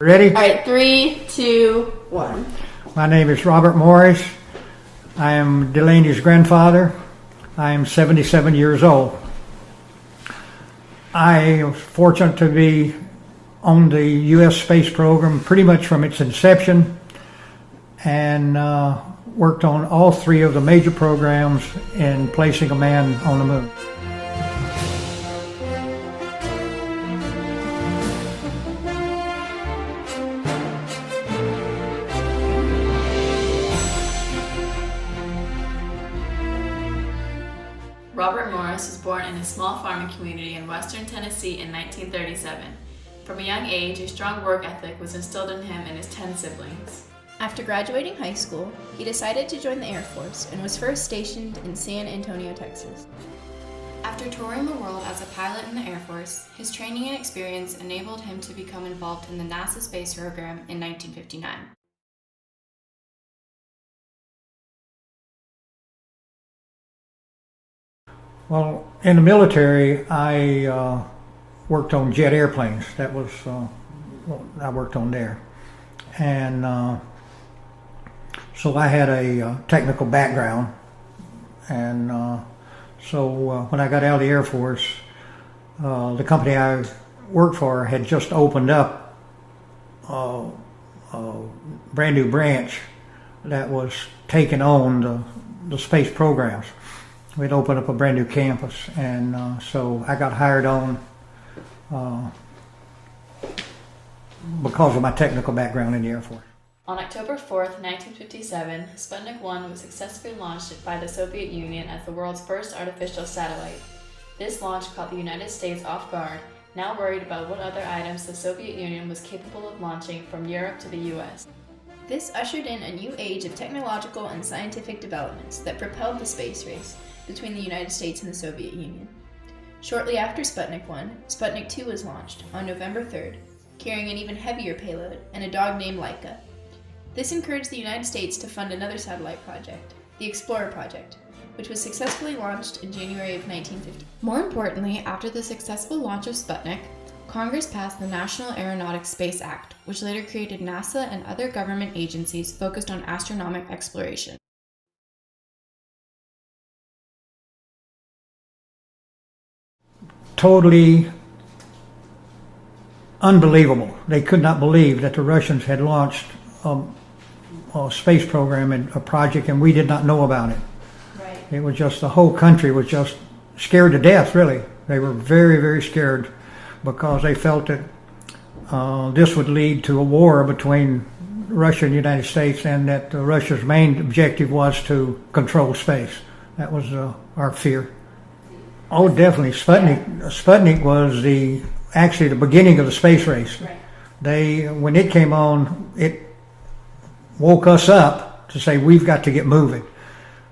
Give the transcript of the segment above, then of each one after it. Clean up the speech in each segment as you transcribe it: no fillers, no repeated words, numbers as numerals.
Ready? All right, 3, 2, 1. My name is Robert Morris. I am Delaney's grandfather. I am 77 years old. I was fortunate to be on the U.S. space program pretty much from its inception, and worked on all three of the major programs in placing a man on the moon. Robert Morris was born in a small farming community in western Tennessee in 1937. From a young age, a strong work ethic was instilled in him and his 10 siblings. After graduating high school, he decided to join the Air Force and was first stationed in San Antonio, Texas. After touring the world as a pilot in the Air Force, his training and experience enabled him to become involved in the NASA space program in 1959. Well, in the military, I worked on jet airplanes. That was I worked on there, and so I had a technical background. And so when I got out of the Air Force, the company I worked for had just opened up a brand new branch that was taking on the space programs. We'd opened up a brand new campus, and so I got hired on because of my technical background in the Air Force. On October 4th, 1957, Sputnik 1 was successfully launched by the Soviet Union as the world's first artificial satellite. This launch caught the United States off guard, now worried about what other items the Soviet Union was capable of launching from Europe to the U.S. This ushered in a new age of technological and scientific developments that propelled the space race between the United States and the Soviet Union. Shortly after Sputnik 1, Sputnik 2 was launched on November 3rd, carrying an even heavier payload and a dog named Laika. This encouraged the United States to fund another satellite project, the Explorer project, which was successfully launched in January of 1950. More importantly, after the successful launch of Sputnik, Congress passed the National Aeronautics Space Act, which later created NASA and other government agencies focused on astronomic exploration. Totally unbelievable. They could not believe that the Russians had launched a space program and a project, and we did not know about it. Right. It was just, the whole country was just scared to death, really. They were very, very scared because they felt that this would lead to a war between Russia and the United States, and that Russia's main objective was to control space. That was our fear. Oh, definitely. Sputnik was actually the beginning of the space race. Right. When it came on, it woke us up to say we've got to get moving,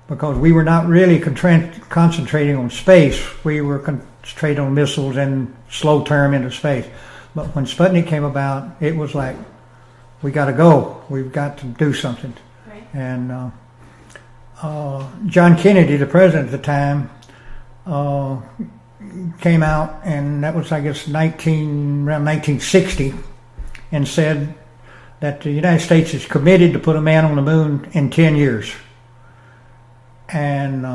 because we were not really concentrating on space. We were concentrating on missiles and slow term into space. But when Sputnik came about, it was like, we got to go. We've got to do something. Right. And John Kennedy, the president at the time, came out, and that was, I guess, around 1960, and said that the United States is committed to put a man on the moon in 10 years. And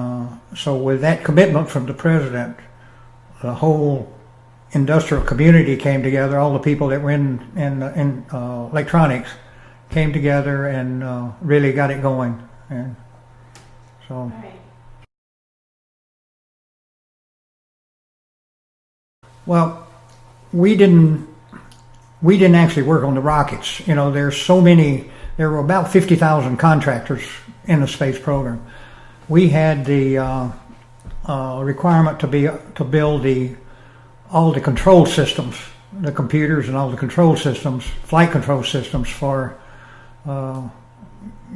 so with that commitment from the president, the whole industrial community came together. All the people that were in electronics came together and really got it going. And so. All right. Well, we didn't actually work on the rockets. You know, there were about 50,000 contractors in the space program. We had the requirement to build all the control systems, the computers and all the control systems, flight control systems for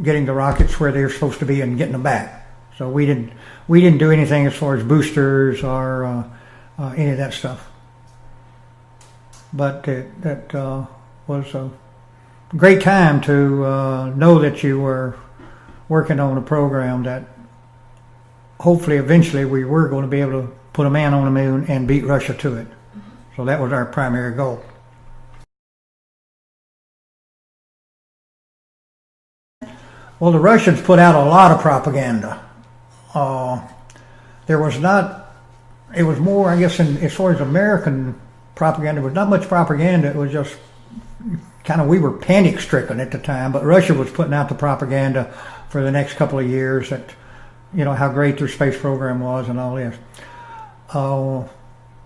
getting the rockets where they're supposed to be and getting them back. So we didn't do anything as far as boosters or any of that stuff. But that was a great time to know that you were working on a program that hopefully eventually we were going to be able to put a man on the moon and beat Russia to it. So that was our primary goal. Well, the Russians put out a lot of propaganda. There was not, it was more, I guess, as far as American propaganda, there was not much propaganda. It was just kind of, we were panic stricken at the time, but Russia was putting out the propaganda for the next couple of years that, you know, how great their space program was and all this.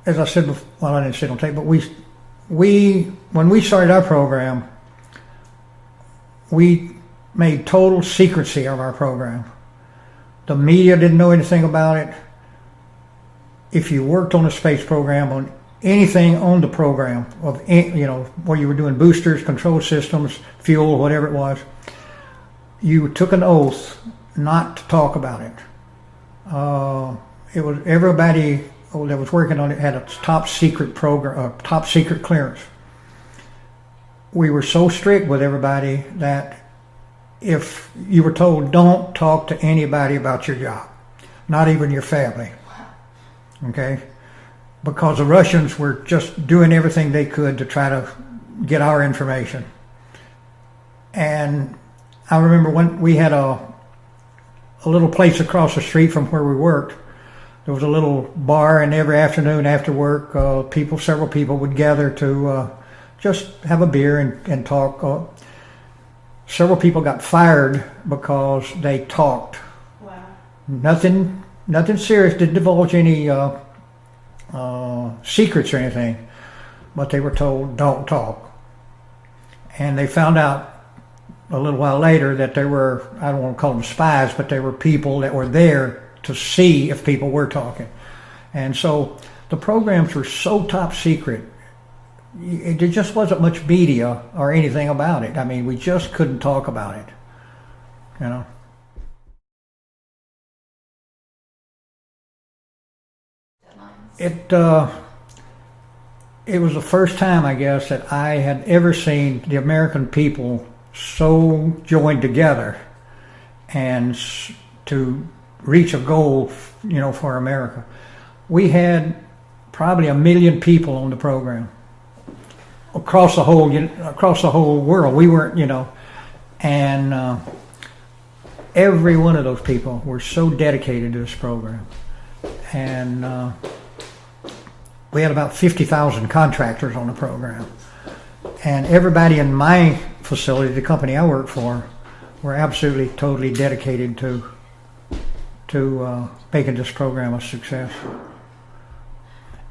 As I said before, well, I didn't say it on tape, but when we started our program, we made total secrecy of our program. The media didn't know anything about it. If you worked on a space program, on anything on the program, of you know, where you were doing boosters, control systems, fuel, whatever it was, you took an oath not to talk about it. It was everybody that was working on it had a top secret program, top secret clearance. We were so strict with everybody that if you were told, don't talk to anybody about your job, not even your family, okay? Because the Russians were just doing everything they could to try to get our information. And I remember when we had a little place across the street from where we worked. There was a little bar, and every afternoon after work, several people would gather to just have a beer and talk. Several people got fired because they talked. Wow. Nothing serious, didn't divulge any secrets or anything, but they were told don't talk. And they found out a little while later that there were, I don't want to call them spies, but there were people that were there to see if people were talking. And so the programs were so top secret, there just wasn't much media or anything about it. I mean, we just couldn't talk about it, you know. It was the first time, I guess, that I had ever seen the American people so joined together and to reach a goal, you know, for America. We had probably 1 million people on the program across the whole world. We weren't, you know, and every one of those people were so dedicated to this program. And we had about 50,000 contractors on the program. And everybody in my facility, the company I work for, were absolutely, totally dedicated to making this program a success.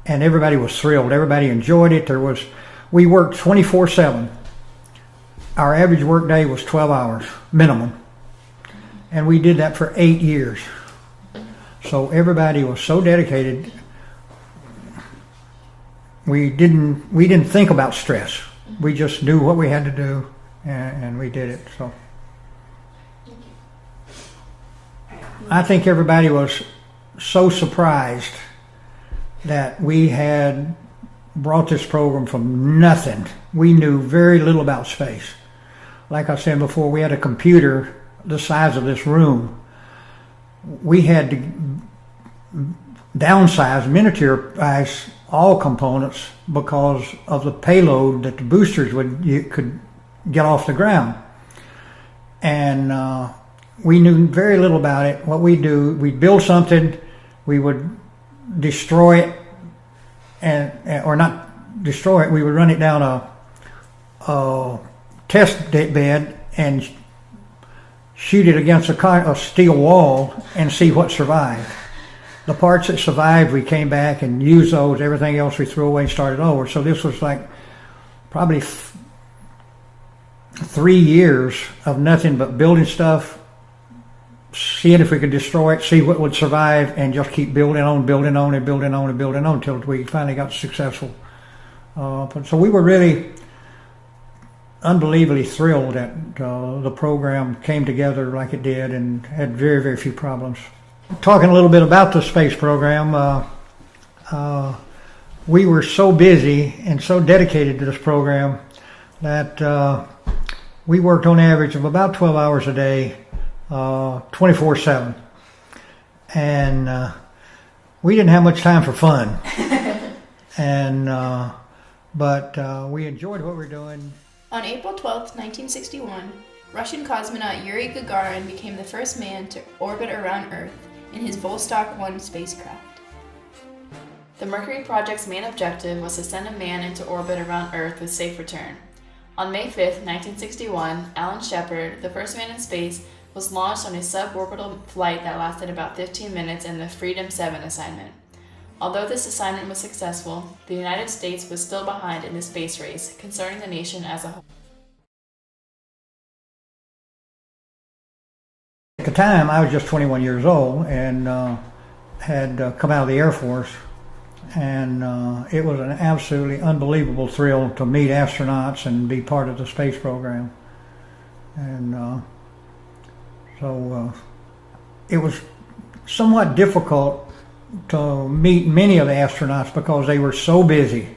And everybody was thrilled. Everybody enjoyed it. We worked 24/7. Our average work day was 12 hours minimum. And we did that for 8 years. So everybody was so dedicated. We didn't think about stress. We just knew what we had to do, and we did it. So I think everybody was so surprised that we had brought this program from nothing. We knew very little about space. Like I said before, we had a computer the size of this room. We had to downsize, miniaturize all components because of the payload that the boosters could get off the ground. And we knew very little about it. What we do, we'd build something, we would destroy it, or not destroy it, we would run it down a test bed and shoot it against a steel wall and see what survived. The parts that survived, we came back and used those. Everything else we threw away and started over. So this was like probably 3 years of nothing but building stuff, seeing if we could destroy it, see what would survive, and just keep building on until we finally got successful. So we were really unbelievably thrilled that the program came together like it did and had very, very few problems. Talking a little bit about the space program, we were so busy and so dedicated to this program that we worked on average of about 12 hours a day, 24/7. And we didn't have much time for fun. But we enjoyed what we were doing. On April 12, 1961, Russian cosmonaut Yuri Gagarin became the first man to orbit around Earth in his Vostok 1 spacecraft. The Mercury project's main objective was to send a man into orbit around Earth with safe return. On May 5, 1961, Alan Shepard, the first man in space, was launched on a suborbital flight that lasted about 15 minutes in the Freedom 7 assignment. Although this assignment was successful, the United States was still behind in the space race, concerning the nation as a whole. At the time, I was just 21 years old and had come out of the Air Force, and it was an absolutely unbelievable thrill to meet astronauts and be part of the space program. And so it was somewhat difficult to meet many of the astronauts because they were so busy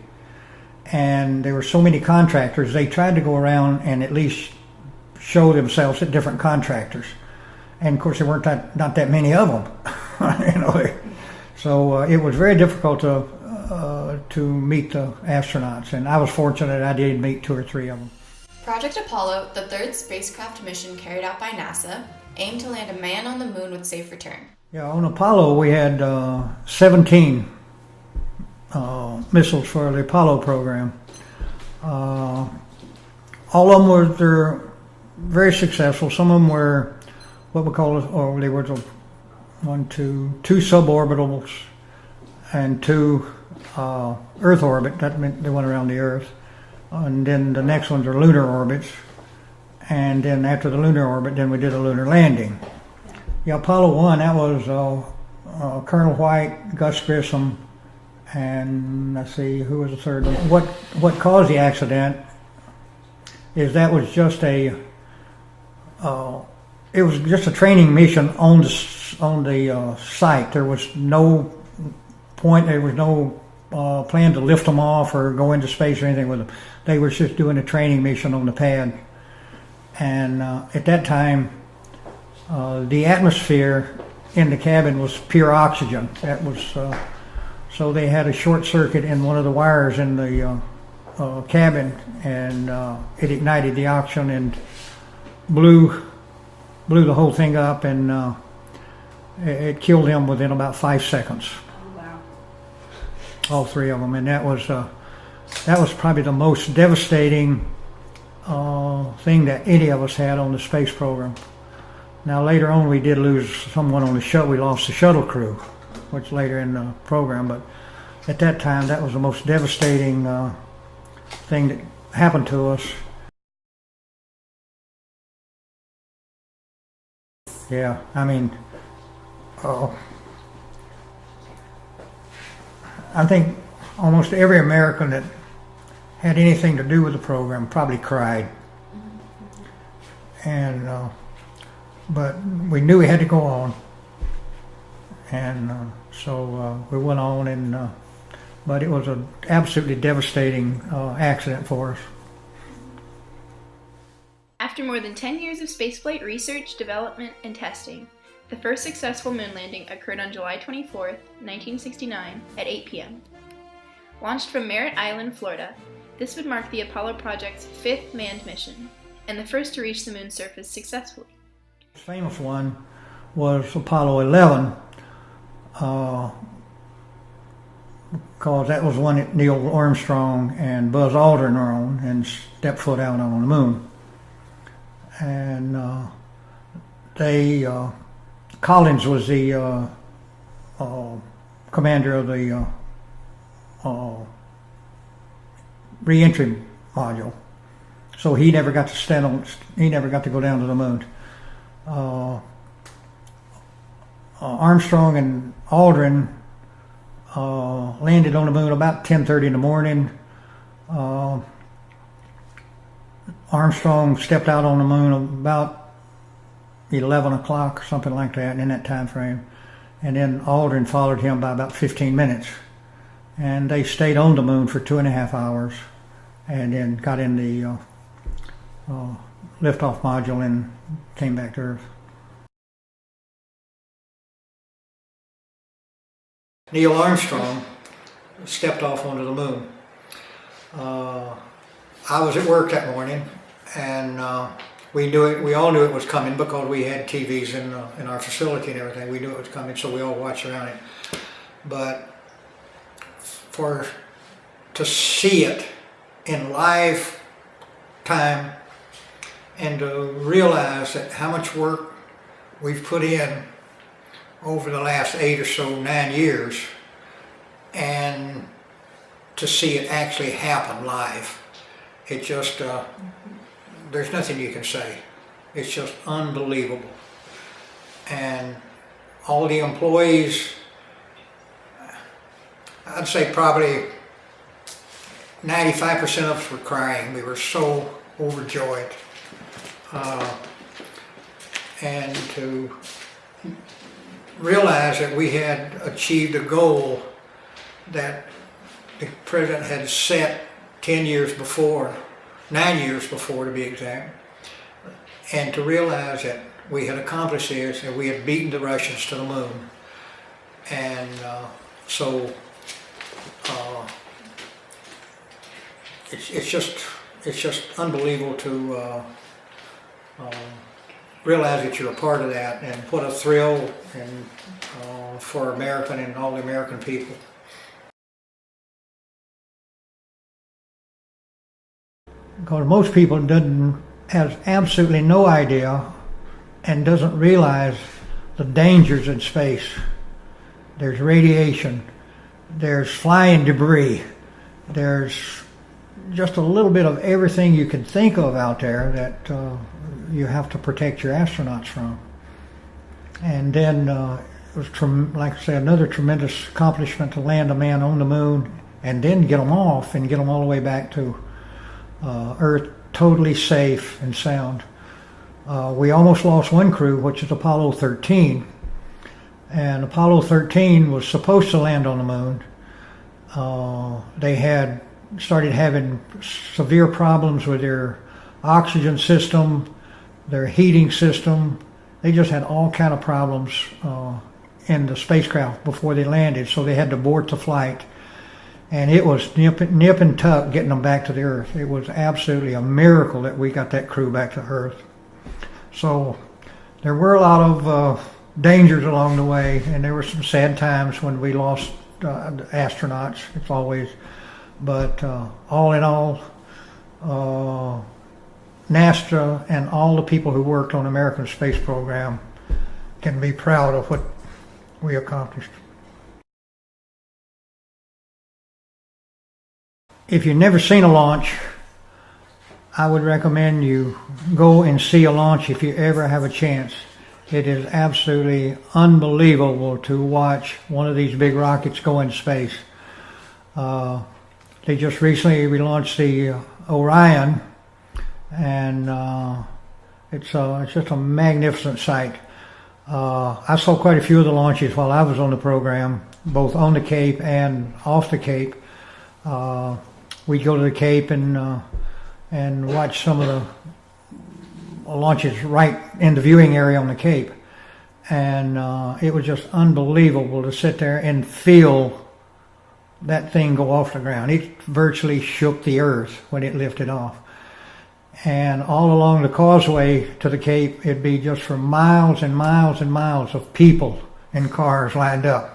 and there were so many contractors. They tried to go around and at least show themselves at different contractors. And of course, there weren't not that many of them, So it was very difficult to meet the astronauts, and I was fortunate I did meet 2 or 3 of them. Project Apollo, the third spacecraft mission carried out by NASA, aimed to land a man on the moon with safe return. Yeah, on Apollo we had 17 missiles for the Apollo program. All of them were very successful. Some of them were what we call, or they were two suborbitals and 2 Earth orbit. That meant they went around the Earth. And then the next ones are lunar orbits. And then after the lunar orbit, then we did a lunar landing. Yeah, Apollo 1, that was Colonel White, Gus Grissom, and let's see, who was the third one? What caused the accident is that was just it was just a training mission on the site. There was no point. There was no plan to lift them off or go into space or anything with them. They were just doing a training mission on the pad. And at that time, the atmosphere in the cabin was pure oxygen. That was so they had a short circuit in one of the wires in the cabin, and it ignited the oxygen and blew the whole thing up, and it killed him within about 5 seconds. Wow. All 3 of them, and that was probably the most devastating thing that any of us had on the space program. Now later on we did lose someone on the shuttle. We lost the shuttle crew, which later in the program, but at that time that was the most devastating thing that happened to us. Yeah, I mean, I think almost every American that had anything to do with the program probably cried. And but we knew we had to go on, and so we went on, and but it was an absolutely devastating accident for us. After more than 10 years of spaceflight research, development, and testing, the first successful moon landing occurred on July 24, 1969 at 8 p.m. Launched from Merritt Island, Florida, this would mark the Apollo project's 5th manned mission, and the first to reach the moon's surface successfully. The famous one was Apollo 11, because that was one that Neil Armstrong and Buzz Aldrin were on and stepped foot out on the moon. And Collins was the commander of the re-entry module, so he never got to he never got to go down to the moon. Armstrong and Aldrin landed on the moon about 10:30 in the morning. Armstrong stepped out on the moon about 11 o'clock, something like that, in that time frame. And then Aldrin followed him by about 15 minutes. And they stayed on the moon for 2.5 hours and then got in the liftoff module and came back to Earth. Neil Armstrong stepped off onto the moon. I was at work that morning, and we knew it. We all knew it was coming because we had TVs in our facility and everything. We knew it was coming, so we all watched around it. But to see it in live time and to realize that how much work we've put in over the last 8 or so, 9 years, and to see it actually happen live, it just, there's nothing you can say. It's just unbelievable. And all the employees, I'd say probably 95% of us were crying. We were so overjoyed. And to realize that we had achieved a goal that the president had set 10 years before, 9 years before to be exact, and to realize that we had accomplished this and we had beaten the Russians to the moon. And so it's just unbelievable to realize that you're a part of that, and what a thrill and for American and all the American people. Because most people has absolutely no idea and doesn't realize the dangers in space. There's radiation, there's flying debris, there's just a little bit of everything you can think of out there that you have to protect your astronauts from. And then it was, like I say, another tremendous accomplishment to land a man on the moon and then get them off and get them all the way back to Earth totally safe and sound. We almost lost one crew, which is Apollo 13. And Apollo 13 was supposed to land on the moon. They had started having severe problems with their oxygen system, their heating system. They just had all kind of problems in the spacecraft before they landed, so they had to abort the flight. And it was nip and tuck getting them back to the Earth. It was absolutely a miracle that we got that crew back to Earth. So there were a lot of dangers along the way, and there were some sad times when we lost astronauts. It's always, but all in all, NASA and all the people who worked on the American space program can be proud of what we accomplished. If you've never seen a launch, I would recommend you go and see a launch if you ever have a chance. It is absolutely unbelievable to watch one of these big rockets go into space. They just recently relaunched the Orion, and it's just a magnificent sight. I saw quite a few of the launches while I was on the program, both on the Cape and off the Cape. We'd go to the Cape and watch some of the launches right in the viewing area on the Cape. And it was just unbelievable to sit there and feel that thing go off the ground. It virtually shook the earth when it lifted off. And all along the causeway to the Cape, it'd be just for miles and miles and miles of people and cars lined up.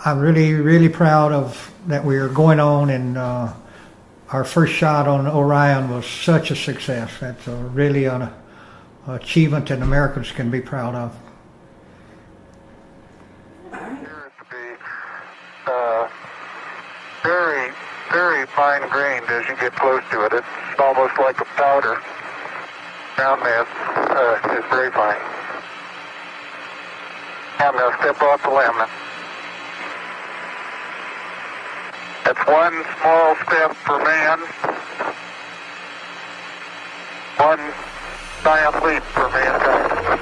I'm really, really proud of that we are going on, and our first shot on Orion was such a success. That's really an achievement that Americans can be proud of. Appears to be very, very fine grained as you get close to it. It's almost like a powder. Ground mass is very fine. I'm going to step off the limb. That's one small step for man, one giant leap for mankind.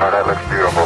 Oh, that looks beautiful.